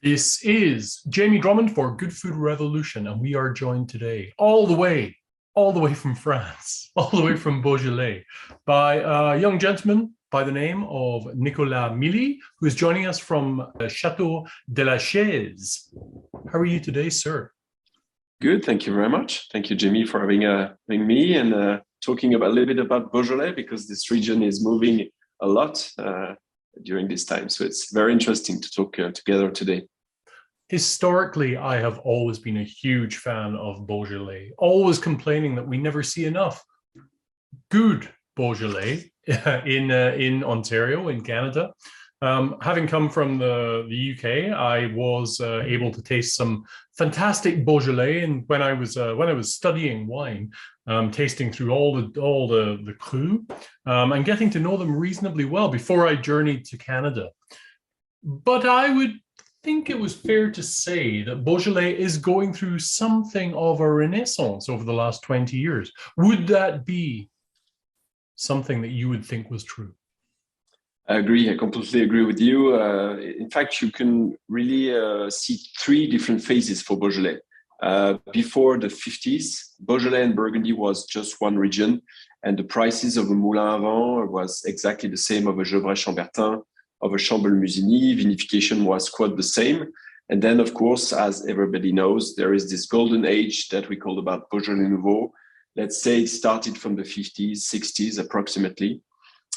This is Jamie Drummond for Good Food Revolution, and we are joined today all the way from France, all the way from Beaujolais, by a young gentleman by the name of Nicolas Miellly, who is joining us from Château de la Chaize. How are you today, sir? Good, thank you very much. Thank you, Jimmy, for having me and talking about a little bit about Beaujolais, because this region is moving a lot during this time. So it's very interesting to talk together today. Historically, I have always been a huge fan of Beaujolais, always complaining that we never see enough good Beaujolais in Ontario, in Canada. Having come from the UK, I was able to taste some fantastic Beaujolais, and when I was studying wine, tasting through all the cru, and getting to know them reasonably well before I journeyed to Canada. But I would think it was fair to say that Beaujolais is going through something of a renaissance over the last 20 years. Would that be something that you would think was true? I agree. I completely agree with you. In fact, you can really see three different phases for Beaujolais. Before the 50s, Beaujolais and Burgundy was just one region, and the prices of a Moulin à Vent was exactly the same of a Gevrey-Chambertin, of a Chambol-Musigny. Vinification was quite the same. And then, of course, as everybody knows, there is this golden age that we call about Beaujolais Nouveau. Let's say it started from the 50s, 60s approximately.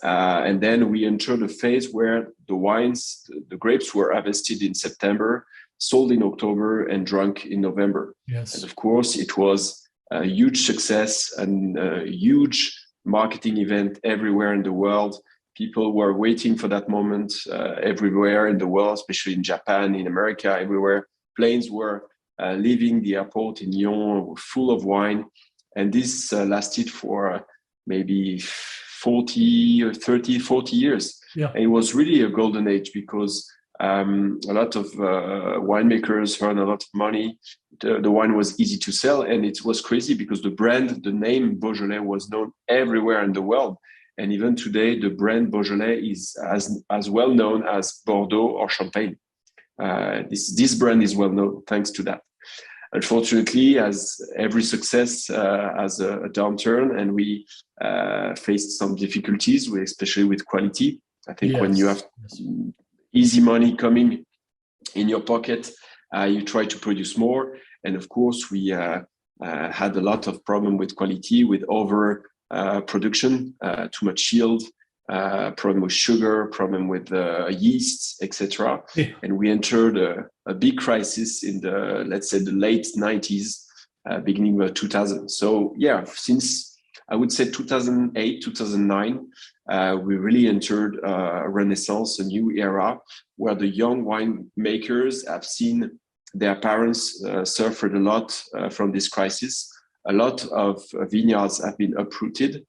And then we entered a phase where the grapes were harvested in September, sold in October, and drunk in November. Yes. And of course, it was a huge success and a huge marketing event everywhere in the world. People were waiting for that moment everywhere in the world, especially in Japan, in America, everywhere. Planes were leaving the airport in Lyon full of wine. And this lasted for maybe 40 or 30, 40 years. Yeah. And it was really a golden age because a lot of winemakers earned a lot of money. The wine was easy to sell, and it was crazy because the name Beaujolais was known everywhere in the world. And even today, the brand Beaujolais is as well known as Bordeaux or Champagne. This brand is well known thanks to that. Unfortunately, as every success has a downturn, and we faced some difficulties, especially with quality. I think when you have easy money coming in your pocket, you try to produce more. And of course, we had a lot of problem with quality, with over production, too much yield, problem with sugar, problem with yeasts, etc. Yeah. And we entered a big crisis in let's say the late 90s, beginning of 2000. So yeah, since I would say 2008, 2009, we really entered a renaissance, a new era where the young winemakers have seen their parents suffered a lot from this crisis. A lot of vineyards have been uprooted.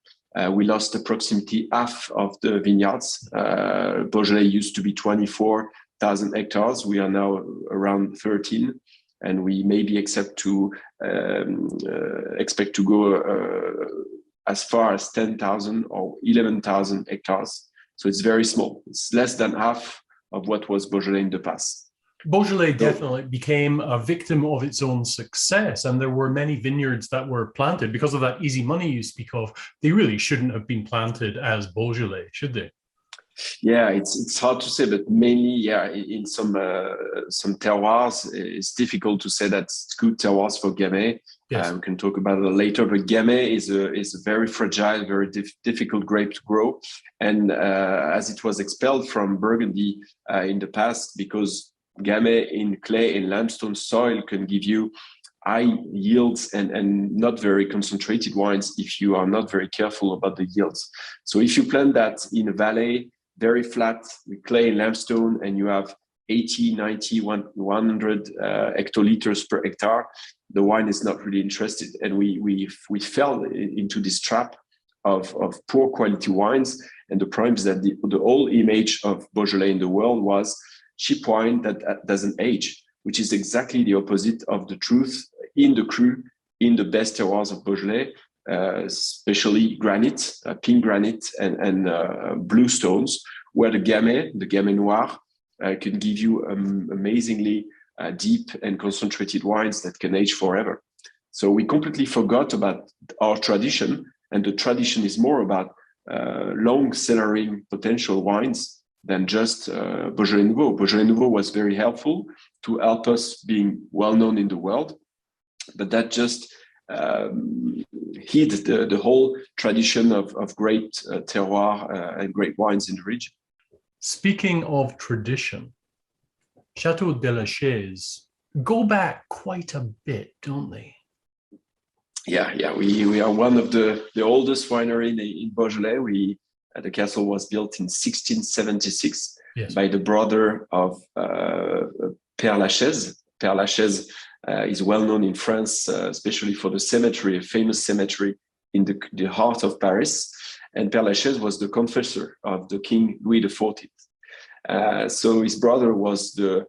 We lost approximately half of the vineyards. Beaujolais used to be 24,000 hectares. We are now around 13, and we maybe expect to go as far as 10,000 or 11,000 hectares. So it's very small. It's less than half of what was Beaujolais in the past. Beaujolais definitely became a victim of its own success, and there were many vineyards that were planted because of that easy money you speak of. They really shouldn't have been planted as Beaujolais, should they? Yeah, it's hard to say, but mainly, in some terroirs, it's difficult to say that's good terroirs for Gamay. Yes. We can talk about it later, but Gamay is a very fragile, very difficult grape to grow, and as it was expelled from Burgundy in the past, because Gamay in clay and limestone soil can give you high yields and not very concentrated wines if you are not very careful about the yields. So if you plant that in a valley, very flat with clay and limestone, and you have 80, 90, 100 hectoliters per hectare, the wine is not really interested. And we fell into this trap of poor quality wines. And the problem is that the whole image of Beaujolais in the world was cheap wine that doesn't age, which is exactly the opposite of the truth in the cru, in the best terroirs of Beaujolais, especially granite, pink granite and blue stones, where the Gamay Noir can give you amazingly deep and concentrated wines that can age forever. So we completely forgot about our tradition, and the tradition is more about long cellaring potential wines than just Beaujolais Nouveau. Beaujolais Nouveau was very helpful to help us being well known in the world, but that just hid the whole tradition of great terroir and great wines in the region. Speaking of tradition, Château de la Chaize go back quite a bit, don't they? Yeah. We are one of the oldest winery in Beaujolais. The castle was built in 1676 by the brother of Père Lachaise. Père Lachaise is well known in France, especially for the cemetery, a famous cemetery in the heart of Paris. And Père Lachaise was the confessor of the King Louis XIV. So his brother was the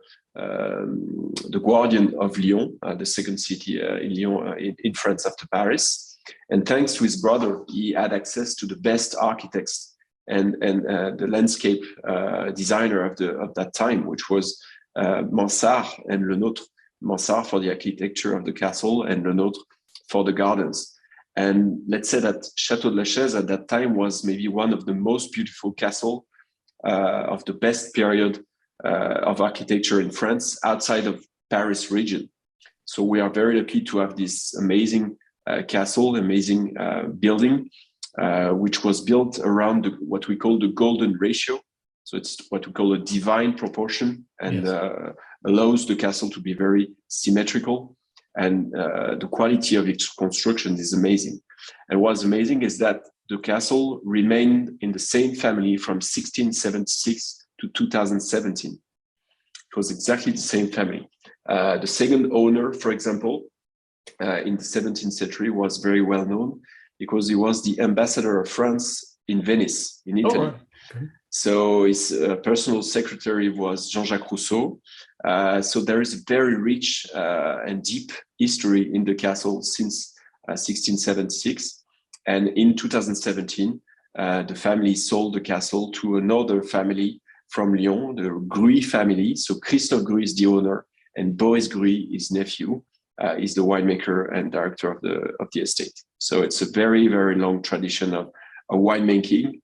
guardian of Lyon, the second city in Lyon in France after Paris. And thanks to his brother, he had access to the best architects and the landscape designer of that time, which was Mansart and Le Nôtre. Mansart for the architecture of the castle and Le Nôtre for the gardens. And let's say that Château de la Chaize at that time was maybe one of the most beautiful castle of the best period of architecture in France outside of Paris region. So we are very lucky to have this amazing castle, amazing building, which was built around what we call the golden ratio. So it's what we call a divine proportion, and allows the castle to be very symmetrical. And the quality of its construction is amazing. And what's amazing is that the castle remained in the same family from 1676 to 2017. It was exactly the same family. The second owner, for example, in the 17th century was very well known because he was the ambassador of France in Venice, in Italy. Okay. So his personal secretary was Jean-Jacques Rousseau. So there is a very rich and deep history in the castle since 1676. And in 2017, the family sold the castle to another family from Lyon, the Gruy family. So Christophe Gruy is the owner, and Boris Gruy, his nephew, is the winemaker and director of the estate. So it's a very, very long tradition of winemaking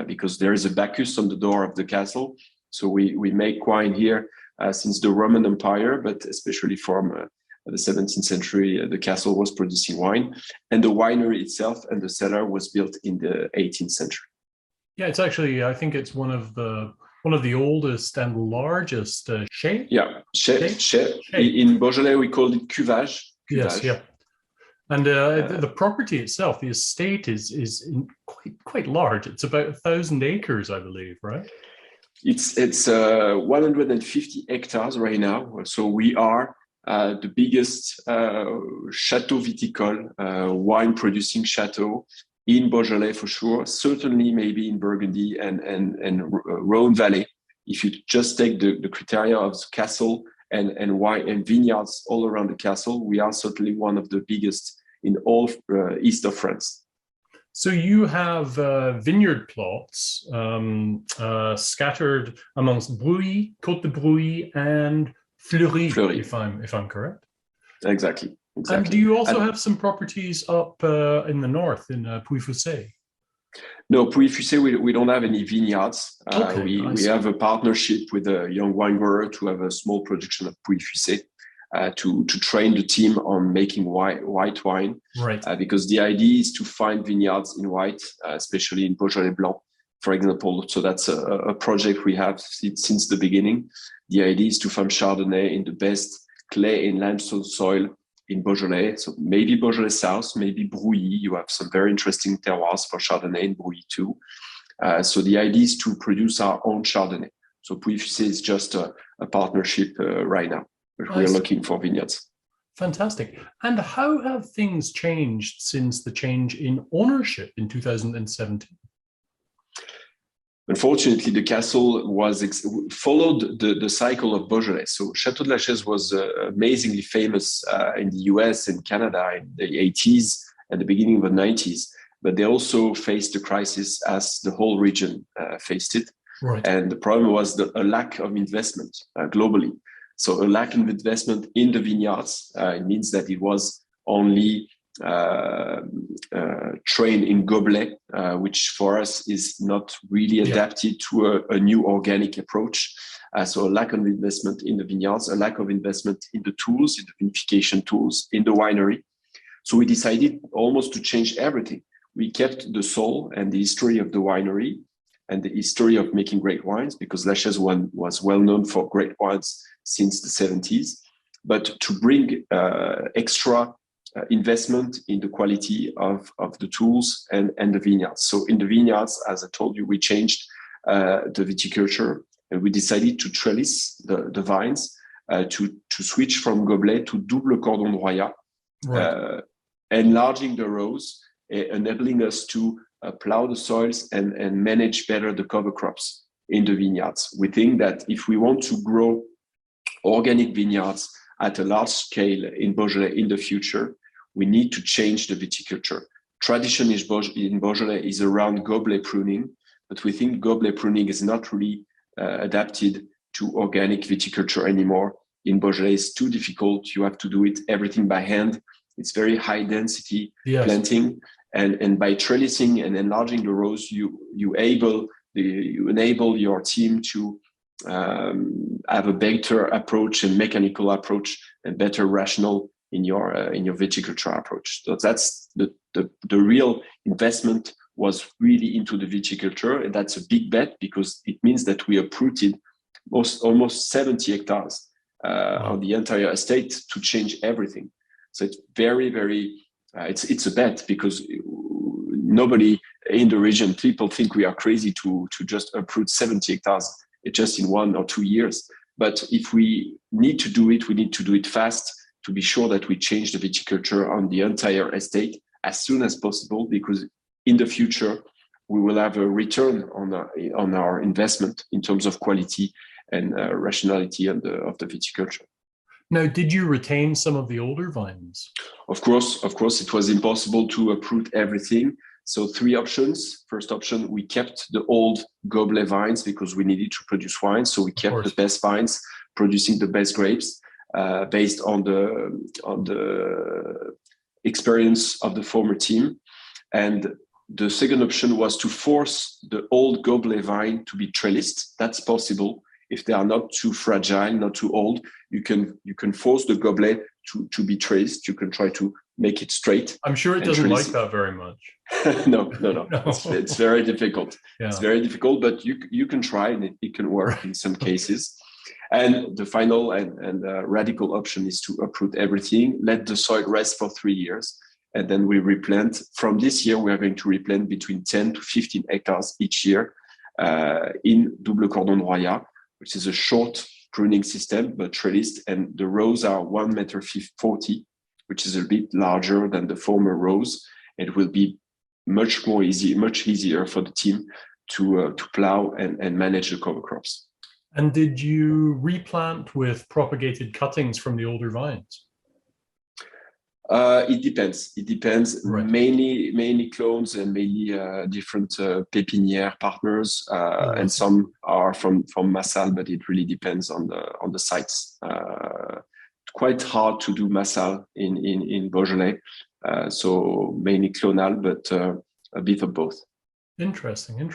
because there is a Bacchus on the door of the castle. So we make wine here since the Roman Empire, but especially from the 17th century, the castle was producing wine, and the winery itself and the cellar was built in the 18th century. Yeah, it's actually, I think it's one of the oldest and largest chais. Yeah, chais. In Beaujolais, we call it cuvage. Yes, yeah. And the property itself, the estate is quite large. It's about 1,000 acres, I believe, right? It's 150 hectares right now. So we are the biggest chateau viticole, wine producing chateau in Beaujolais for sure. Certainly, maybe in Burgundy and Rhone Valley. If you just take the criteria of the castle and wine and vineyards all around the castle, we are certainly one of the biggest in all east of France. So you have vineyard plots scattered amongst Bruy, Côte de Bruy, and Fleury. If I'm correct. Exactly. And do you also have some properties up in the north in Pouilly-Fuissé? No, Pouilly-Fuissé, we don't have any vineyards. Okay, we have a partnership with a young wine grower to have a small production of Pouilly-Fuissé to train the team on making white wine. Right. Because the idea is to find vineyards in white, especially in Beaujolais Blanc, for example. So that's a project we have since the beginning. The idea is to farm Chardonnay in the best clay and limestone soil in Beaujolais. So maybe Beaujolais South, maybe Bruy. You have some very interesting terroirs for Chardonnay in Bruy too. So the idea is to produce our own Chardonnay. So Pouilly-Fuissé is just a partnership right now, but we're looking for vineyards. Fantastic. And how have things changed since the change in ownership in 2017? Unfortunately, the castle followed the cycle of Beaujolais. So Château de la Chaize was amazingly famous in the US and Canada in the 80s and the beginning of the 90s. But they also faced the crisis as the whole region faced it. Right. And the problem was a lack of investment globally. So a lack of investment in the vineyards. It means that it was only trained in goblet, which for us is not really adapted to a new organic approach. So a lack of investment in the vineyards, a lack of investment in the tools, in the vinification tools, in the winery. So we decided almost to change everything. We kept the soul and the history of the winery and the history of making great wines, because La Chaize was well known for great wines since the 70s, but to bring extra investment in the quality of the tools and the vineyards. So in the vineyards, as I told you, we changed the viticulture, and we decided to trellis the vines, to switch from goblet to double cordon royal, enlarging the rows, enabling us to plow the soils and manage better the cover crops in the vineyards. We think that if we want to grow organic vineyards at a large scale in Beaujolais in the future, we need to change the viticulture. Tradition in Beaujolais is around goblet pruning, but we think goblet pruning is not really adapted to organic viticulture anymore. In Beaujolais, it's too difficult. You have to do it everything by hand. It's very high density planting. And by trellising and enlarging the rows, you enable your team to have a better approach and mechanical approach and better rational in your viticulture approach. So that's the real investment was really into the viticulture, and that's a big bet because it means that we uprooted almost 70 hectares on the entire estate to change everything. So it's very, very it's a bet because nobody in the region, people think we are crazy to just uproot 70 hectares just in 1 or 2 years. But if we need to do it, we need to do it fast to be sure that we change the viticulture on the entire estate as soon as possible, because in the future, we will have a return on our investment in terms of quality and rationality of the viticulture. Now, did you retain some of the older vines? Of course, it was impossible to uproot everything. So 3 options. First option, we kept the old goblet vines because we needed to produce wine. So we kept the best vines, producing the best grapes, based on the experience of the former team. And the second option was to force the old goblet vine to be trellised. That's possible. If they are not too fragile, not too old, you can force the goblet to be traced. You can try to make it straight. I'm sure it doesn't like that very much. No. It's very difficult. Yeah. It's very difficult, but you can try and it can work in some cases. And the final and radical option is to uproot everything, let the soil rest for 3 years, and then we replant. From this year, we are going to replant between 10 to 15 hectares each year in double cordon royal, which is a short pruning system, but trellised, and the rows are 1.40 m, which is a bit larger than the former rows. It will be much easier for the team to plow and manage the cover crops. And did you replant with propagated cuttings from the older vines? It depends. Right. Mainly clones and mainly different pépinière partners, and some are from Massal, but it really depends on the sites. Quite hard to do Massal in Beaujolais, so mainly clonal, but a bit of both. Interesting.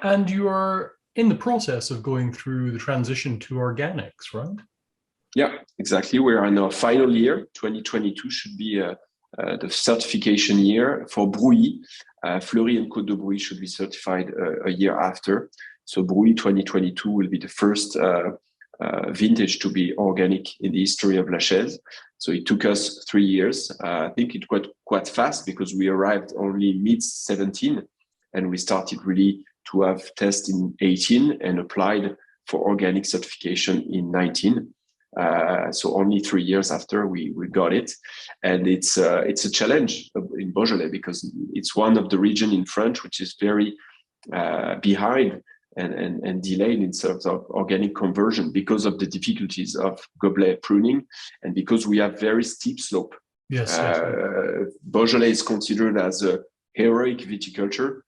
And you are in the process of going through the transition to organics, right? Yeah, exactly. We are in our final year. 2022 should be the certification year for Brouilly. Fleury and Côte de Brouilly should be certified a year after. So Brouilly 2022 will be the first vintage to be organic in the history of La Chaize. So it took us 3 years. I think it went quite fast because we arrived only mid-17 and we started really to have tests in 18 and applied for organic certification in 19. So only 3 years after we got it, and it's a challenge in Beaujolais because it's one of the regions in France which is very behind and delayed in terms of organic conversion because of the difficulties of goblet pruning and because we have very steep slope. Yes. Beaujolais is considered as a heroic viticulture.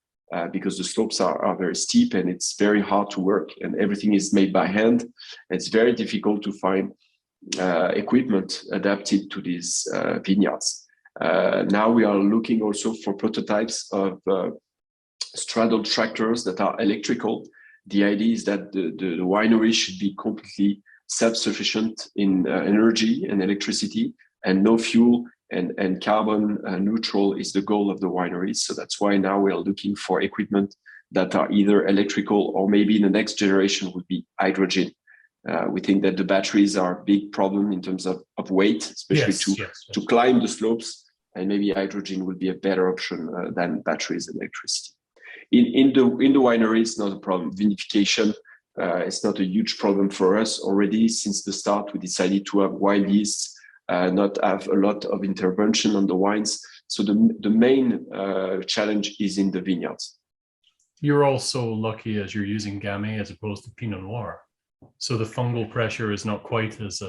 because the slopes are very steep and it's very hard to work, and everything is made by hand. It's very difficult to find equipment adapted to these vineyards. Now we are looking also for prototypes of straddle tractors that are electrical. The idea is that the winery should be completely self-sufficient in energy and electricity, and no fuel and carbon neutral is the goal of the wineries. So that's why now we are looking for equipment that are either electrical or maybe in the next generation would be hydrogen. We think that the batteries are a big problem in terms of weight, especially to climb the slopes, and maybe hydrogen would be a better option than batteries and electricity. In the winery, it's not a problem. Vinification, it's not a huge problem for us. Already since the start, we decided to have wild yeasts, not have a lot of intervention on the wines. So the main challenge is in the vineyards. You're also lucky as you're using Gamay as opposed to Pinot Noir. So the fungal pressure is not quite as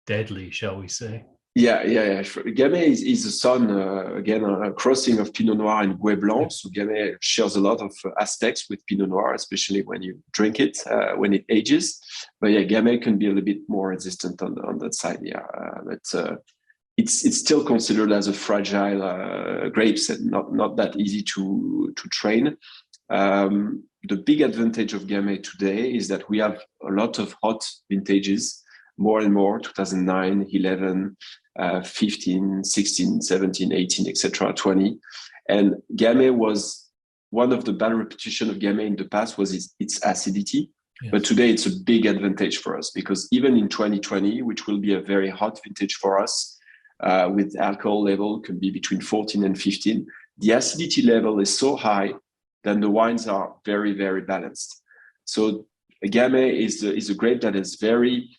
deadly, shall we say? Yeah. Sure. Gamay is a son, again, a crossing of Pinot Noir and Gouais Blanc. So Gamay shares a lot of aspects with Pinot Noir, especially when you drink it, when it ages. But yeah, Gamay can be a little bit more resistant on that side. Yeah, but it's still considered as a fragile grapes and not that easy to train. The big advantage of Gamay today is that we have a lot of hot vintages, more and more, 2009, 11, 15, 16, 17, 18, etc., 20. And Gamay was one of the bad reputation of Gamay in the past was its acidity. Yes. But today it's a big advantage for us because even in 2020, which will be a very hot vintage for us, with alcohol level can be between 14 and 15, the acidity level is so high that the wines are very, very balanced. So Gamay is a grape that is very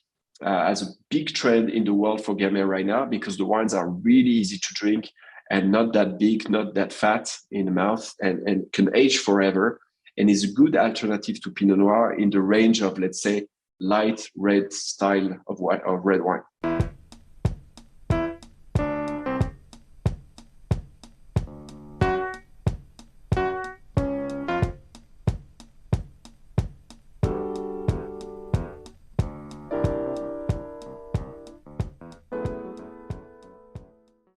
as a big trend in the world for Gamay right now because the wines are really easy to drink and not that big, not that fat in the mouth, and can age forever, and is a good alternative to Pinot Noir in the range of, let's say, light red style of red wine.